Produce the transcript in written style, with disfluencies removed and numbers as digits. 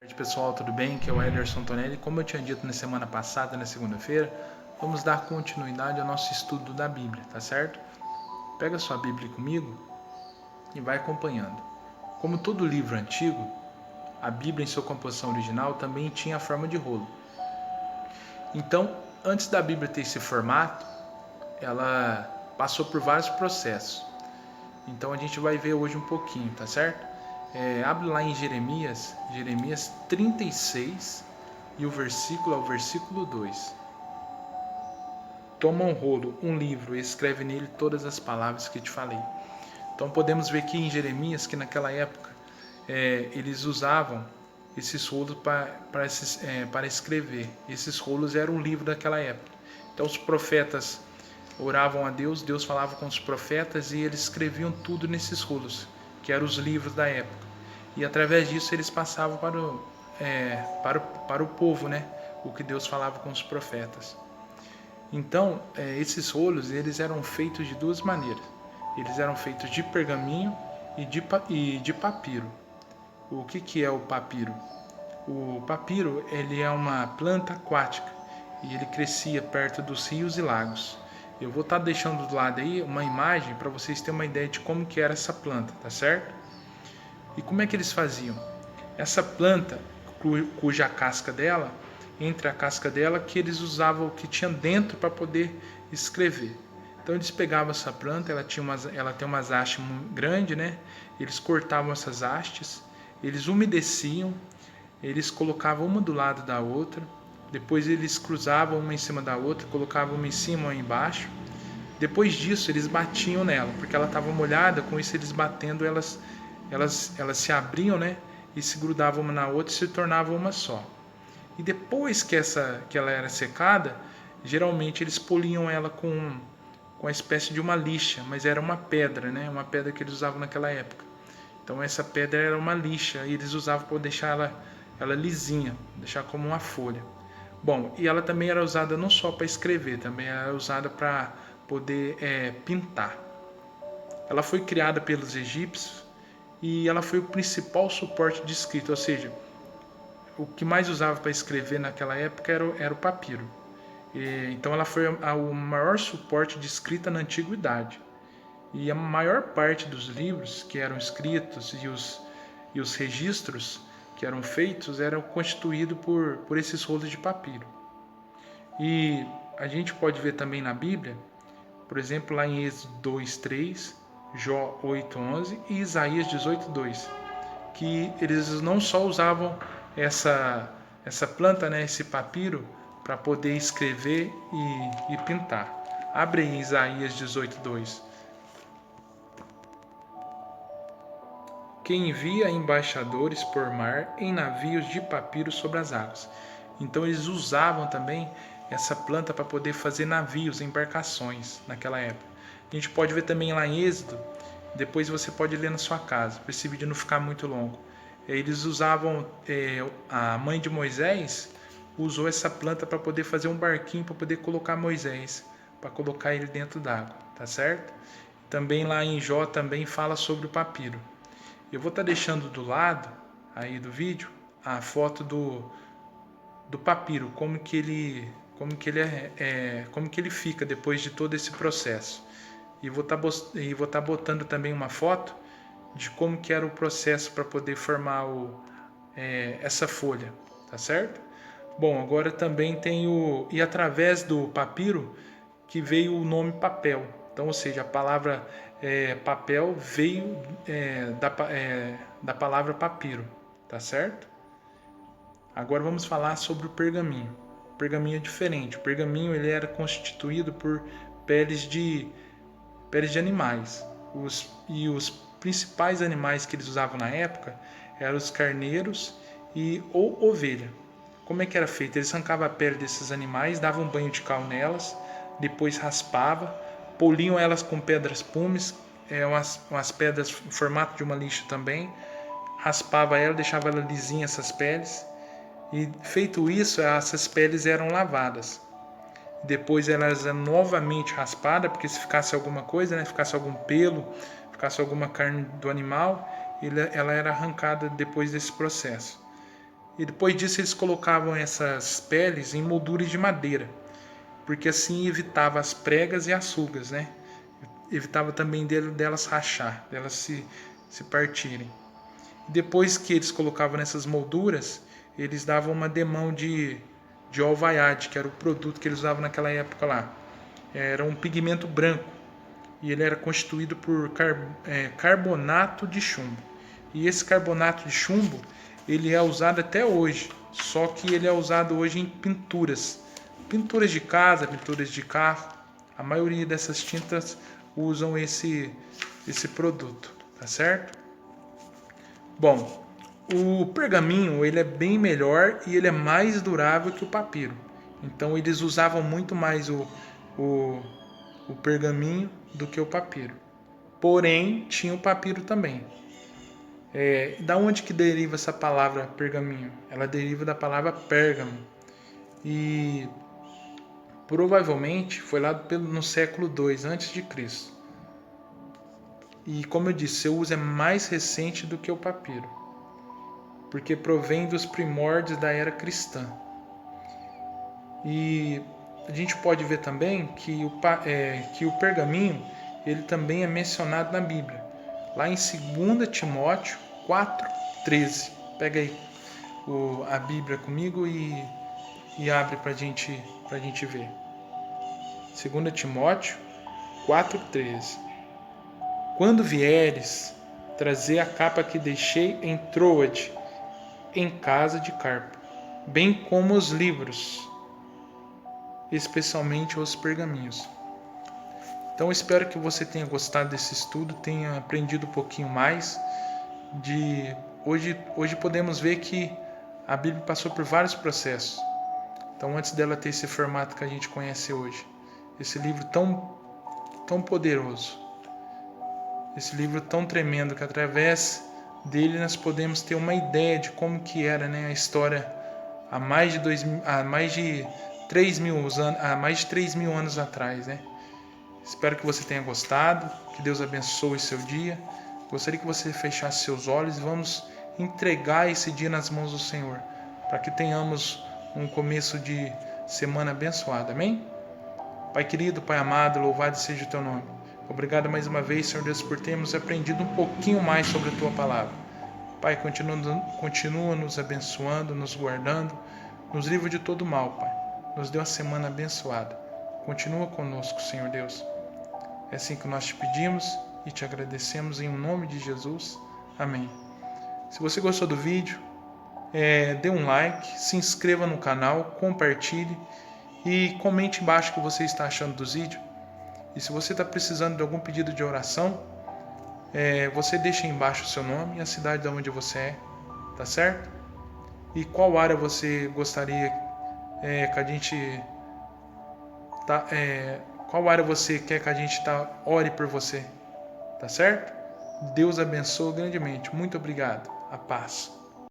Boa tarde, pessoal, tudo bem? Aqui é o Ederson Tonelli. Como eu tinha dito na semana passada, na segunda-feira, vamos dar continuidade ao nosso estudo da Bíblia, tá certo? Pega sua Bíblia comigo e vai acompanhando. Como todo livro antigo, a Bíblia em sua composição original também tinha a forma de rolo. Então, antes da Bíblia ter esse formato, ela passou por vários processos. Então a gente vai ver hoje um pouquinho, tá certo? Abre lá em Jeremias 36 e o versículo é o versículo 2. Toma um rolo, um livro e escreve nele todas as palavras que te falei. Então podemos ver aqui em Jeremias que naquela época eles usavam esses rolos para escrever. Esses rolos eram um livro daquela época. Então os profetas oravam a Deus, Deus falava com os profetas e eles escreviam tudo nesses rolos, que eram os livros da época. E através disso eles passavam para o povo, né? O que Deus falava com os profetas. Então, esses rolos eles eram feitos de duas maneiras. Eles eram feitos de pergaminho e de papiro. O que é o papiro? O papiro ele é uma planta aquática e ele crescia perto dos rios e lagos. Eu vou estar deixando do lado aí uma imagem para vocês terem uma ideia de como que era essa planta, tá certo? E como é que eles faziam? Essa planta, cuja casca dela, entre a casca dela, que eles usavam o que tinha dentro para poder escrever. Então eles pegavam essa planta, ela tem umas hastes grandes, né? Eles cortavam essas hastes, eles umedeciam, eles colocavam uma do lado da outra, depois eles cruzavam uma em cima da outra, colocavam uma em cima ou embaixo. Depois disso eles batiam nela, porque ela estava molhada, com isso eles batendo elas se abriam, né? E se grudavam uma na outra e se tornavam uma só. E depois que ela era secada, geralmente eles poliam ela com uma espécie de uma lixa, mas era uma pedra, né? Uma pedra que eles usavam naquela época. Então essa pedra era uma lixa e eles usavam para deixar ela lisinha, deixar como uma folha. Bom, e ela também era usada não só para escrever, também era usada para poder pintar. Ela foi criada pelos egípcios e ela foi o principal suporte de escrita, ou seja, o que mais usava para escrever naquela época era o papiro. Então ela foi o maior suporte de escrita na antiguidade. E a maior parte dos livros que eram escritos e os registros que eram feitos eram constituídos por esses rolos de papiro. E a gente pode ver também na Bíblia, por exemplo, lá em Êxodo 2:3, Jó 8:11 e Isaías 18:2, que eles não só usavam essa planta, né, esse papiro, para poder escrever e pintar. Abre aí Isaías 18:2. Que envia embaixadores por mar em navios de papiro sobre as águas. Então eles usavam também essa planta para poder fazer navios, embarcações naquela época. A gente pode ver também lá em Êxodo, depois você pode ler na sua casa, para esse vídeo não ficar muito longo. Eles usavam, a mãe de Moisés usou essa planta para poder fazer um barquinho, para poder colocar Moisés, para colocar ele dentro d'água, tá certo? Também lá em Jó também fala sobre o papiro. Eu vou estar deixando do lado aí do vídeo a foto do papiro, como que ele fica depois de todo esse processo. E vou estar botando também uma foto de como que era o processo para poder formar essa folha, tá certo? Bom, agora também tem e através do papiro que veio o nome papel. Então, ou seja, a palavra papel veio da palavra papiro, tá certo? Agora vamos falar sobre o pergaminho. O pergaminho é diferente. O pergaminho ele era constituído por peles de animais. Os principais animais que eles usavam na época eram os carneiros ou ovelha. Como é que era feito? Eles arrancavam a pele desses animais, davam um banho de cal nelas, depois raspava, poliam elas com pedras pumes, umas pedras em formato de uma lixa também, raspava ela, deixava ela lisinha essas peles, e feito isso, essas peles eram lavadas. Depois elas eram novamente raspadas, porque se ficasse alguma coisa, né, ficasse algum pelo, ficasse alguma carne do animal, ela era arrancada depois desse processo. E depois disso eles colocavam essas peles em molduras de madeira, porque assim evitava as pregas e as rugas, né? Evitava também delas rachar, delas se partirem. E depois que eles colocavam nessas molduras, eles davam uma demão de alvaiade, que era o produto que eles usavam naquela época lá. Era um pigmento branco e ele era constituído por carbonato de chumbo. E esse carbonato de chumbo ele é usado até hoje, só que ele é usado hoje em pinturas de casa, pinturas de carro. A maioria dessas tintas usam esse produto, tá certo? Bom, o pergaminho ele é bem melhor e ele é mais durável que o papiro. Então eles usavam muito mais o pergaminho do que o papiro. Porém, tinha o papiro também. Da onde que deriva essa palavra pergaminho? Ela deriva da palavra pérgamo. E provavelmente foi lá no século II a.C. E como eu disse, seu uso é mais recente do que o papiro, porque provém dos primórdios da era cristã. E a gente pode ver também que o pergaminho ele também é mencionado na Bíblia, lá em 2 Timóteo 4,13. Pega aí a Bíblia comigo e abre para a gente ver. 2 Timóteo 4,13. Quando vieres, trazer a capa que deixei em Troade, em casa de Carpo, bem como os livros, especialmente os pergaminhos. Então espero que você tenha gostado desse estudo, tenha aprendido um pouquinho mais. Hoje podemos ver que a Bíblia passou por vários processos. Então antes dela ter esse formato que a gente conhece hoje, esse livro tão poderoso, esse livro tão tremendo que através dele nós podemos ter uma ideia de como que era, né, a história há mais de 3 mil anos atrás, né? Espero que você tenha gostado, que Deus abençoe seu dia. Gostaria que você fechasse seus olhos e vamos entregar esse dia nas mãos do Senhor, para que tenhamos um começo de semana abençoado, amém? Pai querido, Pai amado, louvado seja o teu nome. Obrigado mais uma vez, Senhor Deus, por termos aprendido um pouquinho mais sobre a tua palavra. Pai, continua nos abençoando, nos guardando, nos livra de todo mal, Pai. Nos dê uma semana abençoada. Continua conosco, Senhor Deus. É assim que nós te pedimos e te agradecemos em nome de Jesus. Amém. Se você gostou do vídeo, dê um like, se inscreva no canal, compartilhe e comente embaixo o que você está achando dos vídeos. E se você está precisando de algum pedido de oração, você deixa aí embaixo o seu nome e a cidade de onde você é, tá certo? E qual área você gostaria que a gente qual área você quer que a gente ore por você, tá certo? Deus abençoe grandemente. Muito obrigado. A paz.